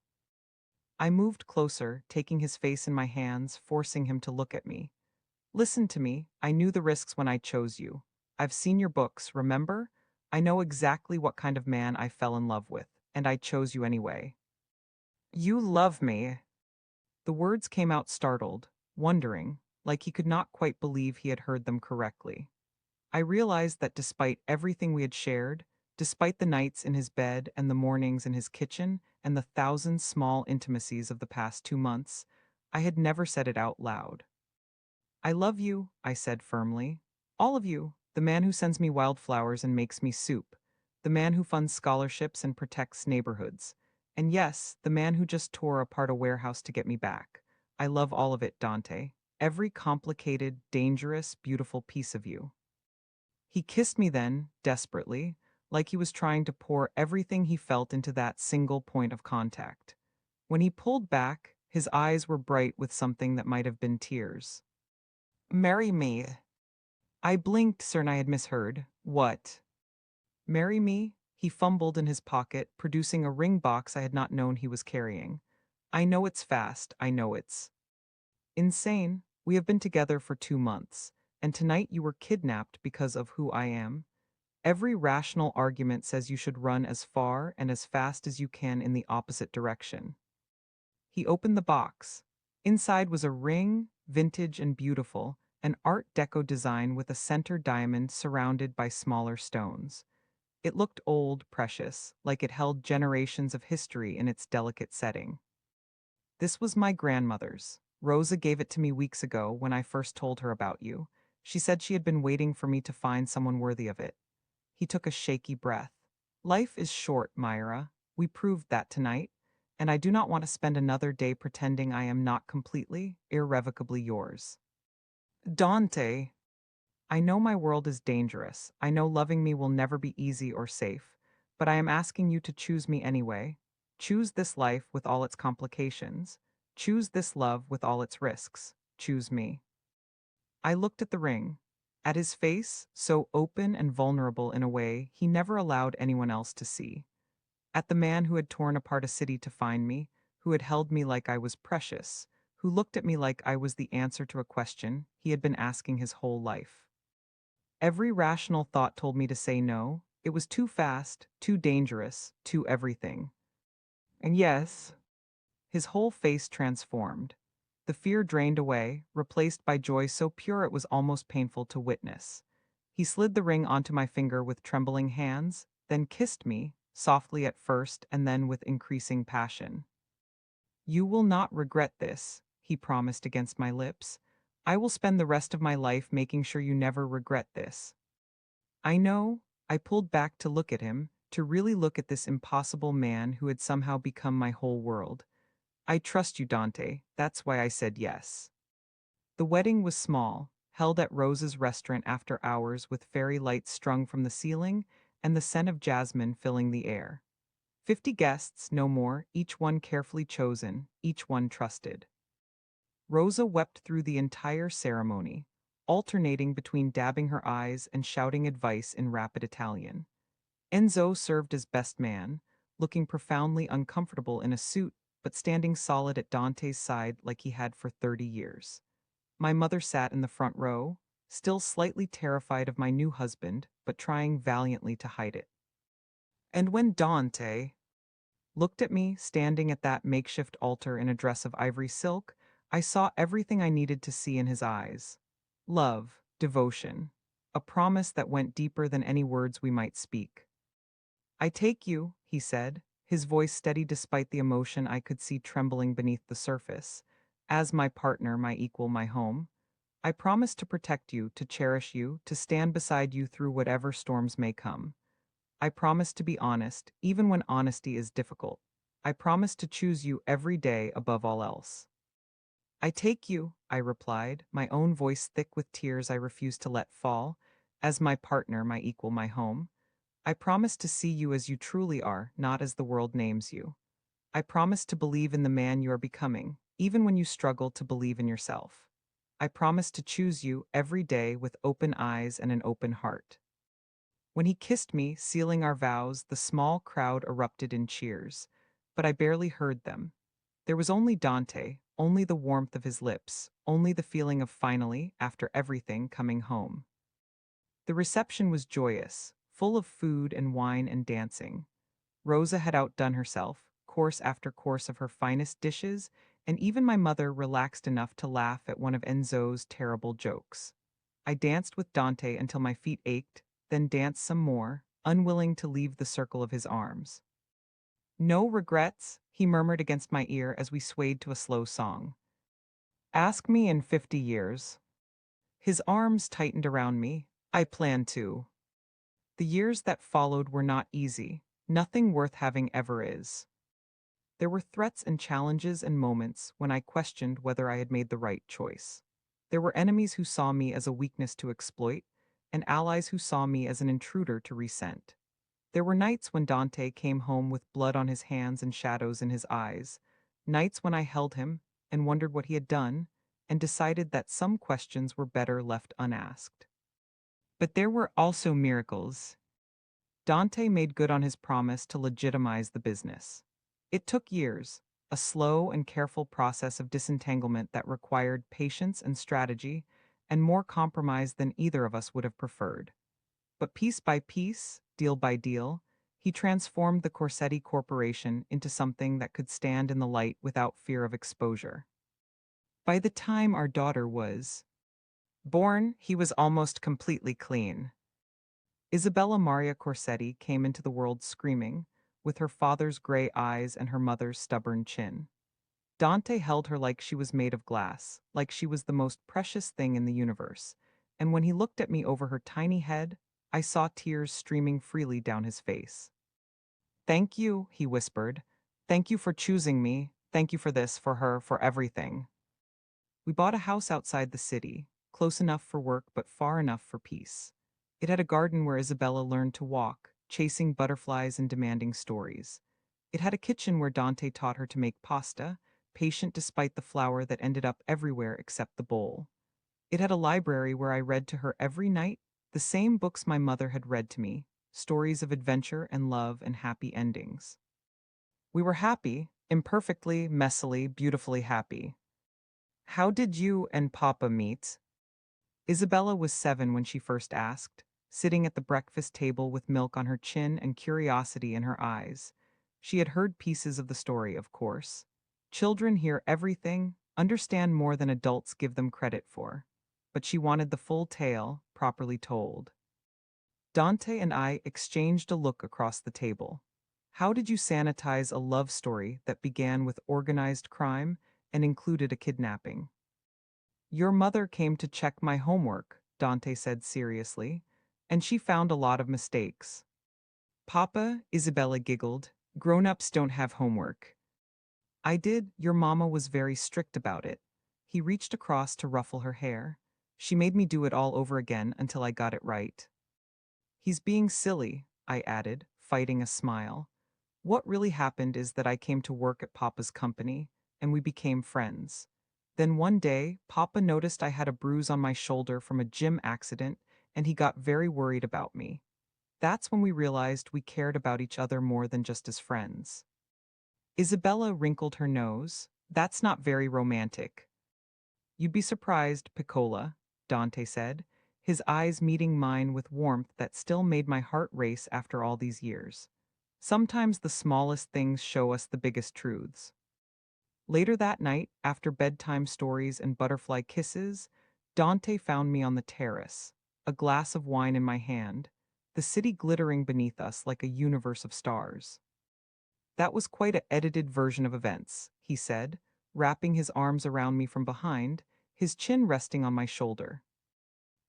Speaker 1: I moved closer, taking his face in my hands, forcing him to look at me. Listen to me, I knew the risks when I chose you. I've seen your books, remember? I know exactly what kind of man I fell in love with, and I chose you anyway. You love me. The words came out startled, wondering, like he could not quite believe he had heard them correctly. I realized that despite everything we had shared, despite the nights in his bed and the mornings in his kitchen and the thousand small intimacies of the past 2 months, I had never said it out loud. I love you, I said firmly. All of you, the man who sends me wildflowers and makes me soup, the man who funds scholarships and protects neighborhoods, and yes, the man who just tore apart a warehouse to get me back. I love all of it, Dante. Every complicated, dangerous, beautiful piece of you. He kissed me then, desperately, like he was trying to pour everything he felt into that single point of contact. When he pulled back, his eyes were bright with something that might have been tears. Marry me. I blinked, certain I had misheard. What? Marry me? He fumbled in his pocket, producing a ring box I had not known he was carrying. I know it's fast, I know it's insane. We have been together for 2 months, and tonight you were kidnapped because of who I am. Every rational argument says you should run as far and as fast as you can in the opposite direction. He opened the box. Inside was a ring, vintage and beautiful, an Art Deco design with a center diamond surrounded by smaller stones. It looked old, precious, like it held generations of history in its delicate setting. This was my grandmother's. Rosa gave it to me weeks ago when I first told her about you. She said she had been waiting for me to find someone worthy of it. He took a shaky breath. Life is short, Myra. We proved that tonight, and I do not want to spend another day pretending I am not completely, irrevocably yours. Dante, I know my world is dangerous. I know loving me will never be easy or safe, but I am asking you to choose me anyway. Choose this life with all its complications. Choose this love with all its risks. Choose me. I looked at the ring, at his face, so open and vulnerable in a way he never allowed anyone else to see, at the man who had torn apart a city to find me, who had held me like I was precious, who looked at me like I was the answer to a question he had been asking his whole life. Every rational thought told me to say no. It was too fast, too dangerous, too everything. And yes, his whole face transformed. The fear drained away, replaced by joy so pure it was almost painful to witness. He slid the ring onto my finger with trembling hands, then kissed me, softly at first and then with increasing passion. You will not regret this, he promised against my lips. I will spend the rest of my life making sure you never regret this. I know, I pulled back to look at him, to really look at this impossible man who had somehow become my whole world. I trust you, Dante, that's why I said yes. The wedding was small, held at Rose's restaurant after hours with fairy lights strung from the ceiling and the scent of jasmine filling the air. 50 guests, no more, each one carefully chosen, each one trusted. Rosa wept through the entire ceremony, alternating between dabbing her eyes and shouting advice in rapid Italian. Enzo served as best man, looking profoundly uncomfortable in a suit but standing solid at Dante's side like he had for 30 years. My mother sat in the front row, still slightly terrified of my new husband, but trying valiantly to hide it. And when Dante looked at me standing at that makeshift altar in a dress of ivory silk, I saw everything I needed to see in his eyes. Love, devotion, a promise that went deeper than any words we might speak. I take you, he said, his voice steady despite the emotion I could see trembling beneath the surface, as my partner, my equal, my home. I promise to protect you, to cherish you, to stand beside you through whatever storms may come. I promise to be honest, even when honesty is difficult. I promise to choose you every day above all else. I take you, I replied, my own voice thick with tears I refused to let fall, as my partner, my equal, my home. I promise to see you as you truly are, not as the world names you. I promise to believe in the man you are becoming, even when you struggle to believe in yourself. I promise to choose you every day with open eyes and an open heart. When he kissed me, sealing our vows, the small crowd erupted in cheers, but I barely heard them. There was only Dante, only the warmth of his lips, only the feeling of finally, after everything, coming home. The reception was joyous, full of food and wine and dancing. Rosa had outdone herself, course after course of her finest dishes, and even my mother relaxed enough to laugh at one of Enzo's terrible jokes. I danced with Dante until my feet ached, then danced some more, unwilling to leave the circle of his arms. No regrets, he murmured against my ear as we swayed to a slow song. Ask me in 50 years. His arms tightened around me. I plan to. The years that followed were not easy. Nothing worth having ever is. There were threats and challenges and moments when I questioned whether I had made the right choice. There were enemies who saw me as a weakness to exploit, and allies who saw me as an intruder to resent. There were nights when Dante came home with blood on his hands and shadows in his eyes, nights when I held him and wondered what he had done, and decided that some questions were better left unasked. But there were also miracles. Dante made good on his promise to legitimize the business. It took years, a slow and careful process of disentanglement that required patience and strategy, and more compromise than either of us would have preferred. But piece by piece, deal by deal, he transformed the Corsetti Corporation into something that could stand in the light without fear of exposure. By the time our daughter was born, he was almost completely clean. Isabella Maria Corsetti came into the world screaming, with her father's gray eyes and her mother's stubborn chin. Dante held her like she was made of glass, like she was the most precious thing in the universe, and when he looked at me over her tiny head, I saw tears streaming freely down his face. Thank you, he whispered. Thank you for choosing me. Thank you for this, for her, for everything. We bought a house outside the city, close enough for work but far enough for peace. It had a garden where Isabella learned to walk, chasing butterflies and demanding stories. It had a kitchen where Dante taught her to make pasta, patient despite the flour that ended up everywhere except the bowl. It had a library where I read to her every night the same books my mother had read to me, stories of adventure and love and happy endings. We were happy, imperfectly, messily, beautifully happy. How did you and Papa meet? Isabella was 7 when she first asked, sitting at the breakfast table with milk on her chin and curiosity in her eyes. She had heard pieces of the story, of course. Children hear everything, understand more than adults give them credit for. But she wanted the full tale, properly told. Dante and I exchanged a look across the table. How did you sanitize a love story that began with organized crime and included a kidnapping? Your mother came to check my homework, Dante said seriously, and she found a lot of mistakes. Papa, Isabella giggled, grown-ups don't have homework. I did, your mama was very strict about it. He reached across to ruffle her hair. She made me do it all over again until I got it right. He's being silly, I added, fighting a smile. What really happened is that I came to work at Papa's company, and we became friends. Then one day, Papa noticed I had a bruise on my shoulder from a gym accident, and he got very worried about me. That's when we realized we cared about each other more than just as friends. Isabella wrinkled her nose. That's not very romantic. You'd be surprised, Piccola, Dante said, his eyes meeting mine with warmth that still made my heart race after all these years. Sometimes the smallest things show us the biggest truths. Later that night, after bedtime stories and butterfly kisses, Dante found me on the terrace, a glass of wine in my hand, the city glittering beneath us like a universe of stars. That was quite an edited version of events, he said, wrapping his arms around me from behind, his chin resting on my shoulder.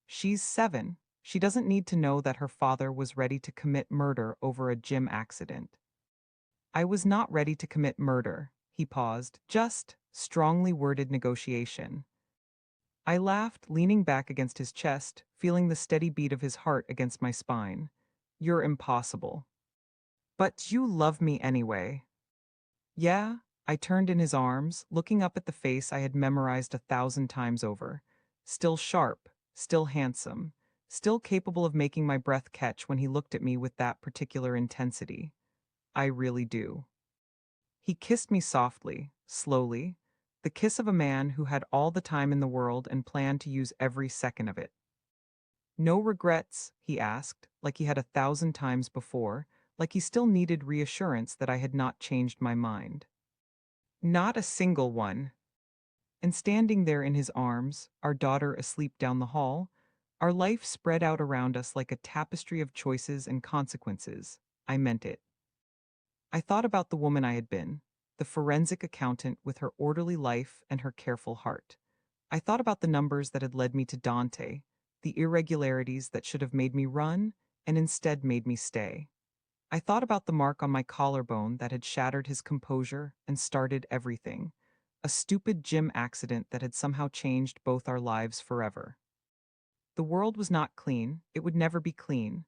Speaker 1: She's 7. She doesn't need to know that her father was ready to commit murder over a gym accident. I was not ready to commit murder, he paused, just strongly worded negotiation. I laughed, leaning back against his chest, feeling the steady beat of his heart against my spine. You're impossible. But you love me anyway. Yeah, I turned in his arms, looking up at the face I had memorized 1,000 times over. Still sharp, still handsome, still capable of making my breath catch when he looked at me with that particular intensity. I really do. He kissed me softly, slowly, the kiss of a man who had all the time in the world and planned to use every second of it. No regrets, he asked, like he had 1,000 times before, like he still needed reassurance that I had not changed my mind. Not a single one. And standing there in his arms, our daughter asleep down the hall, our life spread out around us like a tapestry of choices and consequences. I meant it. I thought about the woman I had been, the forensic accountant with her orderly life and her careful heart. I thought about the numbers that had led me to Dante, the irregularities that should have made me run and instead made me stay. I thought about the mark on my collarbone that had shattered his composure and started everything, a stupid gym accident that had somehow changed both our lives forever. The world was not clean, it would never be clean.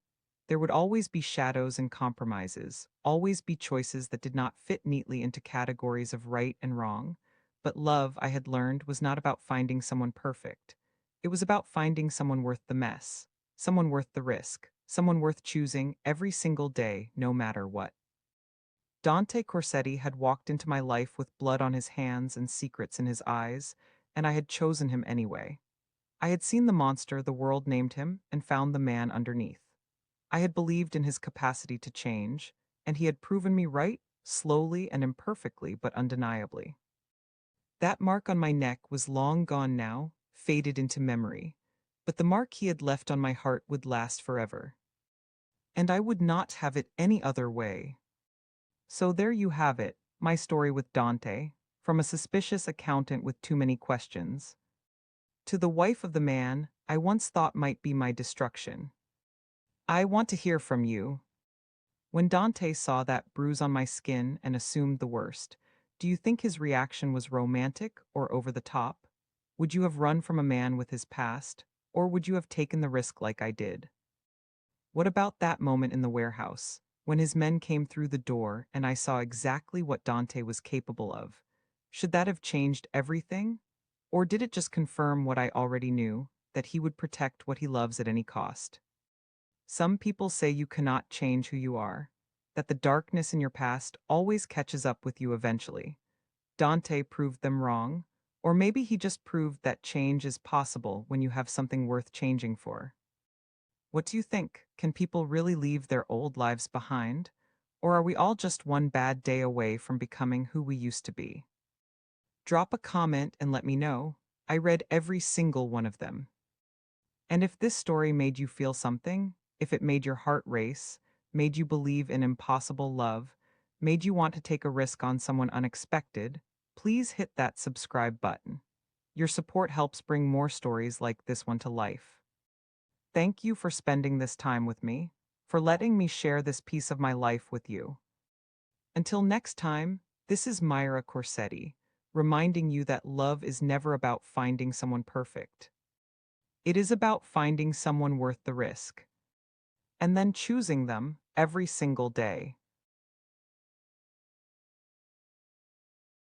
Speaker 1: There would always be shadows and compromises, always be choices that did not fit neatly into categories of right and wrong. But love, I had learned, was not about finding someone perfect. It was about finding someone worth the mess, someone worth the risk, someone worth choosing every single day, no matter what. Dante Corsetti had walked into my life with blood on his hands and secrets in his eyes, and I had chosen him anyway. I had seen the monster the world named him and found the man underneath. I had believed in his capacity to change, and he had proven me right, slowly and imperfectly, but undeniably. That mark on my neck was long gone now, faded into memory, but the mark he had left on my heart would last forever. And I would not have it any other way. So there you have it, my story with Dante, from a suspicious accountant with too many questions, to the wife of the man I once thought might be my destruction. I want to hear from you. When Dante saw that bruise on my skin and assumed the worst, do you think his reaction was romantic or over the top? Would you have run from a man with his past, or would you have taken the risk like I did? What about that moment in the warehouse, when his men came through the door and I saw exactly what Dante was capable of? Should that have changed everything? Or did it just confirm what I already knew, that he would protect what he loves at any cost? Some people say you cannot change who you are, that the darkness in your past always catches up with you eventually. Dante proved them wrong, or maybe he just proved that change is possible when you have something worth changing for. What do you think? Can people really leave their old lives behind? Or are we all just one bad day away from becoming who we used to be? Drop a comment and let me know. I read every single one of them. And if this story made you feel something, if it made your heart race, made you believe in impossible love, made you want to take a risk on someone unexpected, please hit that subscribe button. Your support helps bring more stories like this one to life. Thank you for spending this time with me, for letting me share this piece of my life with you. Until next time, this is Mira Corsetti, reminding you that love is never about finding someone perfect. It is about finding someone worth the risk, and then choosing them every single day.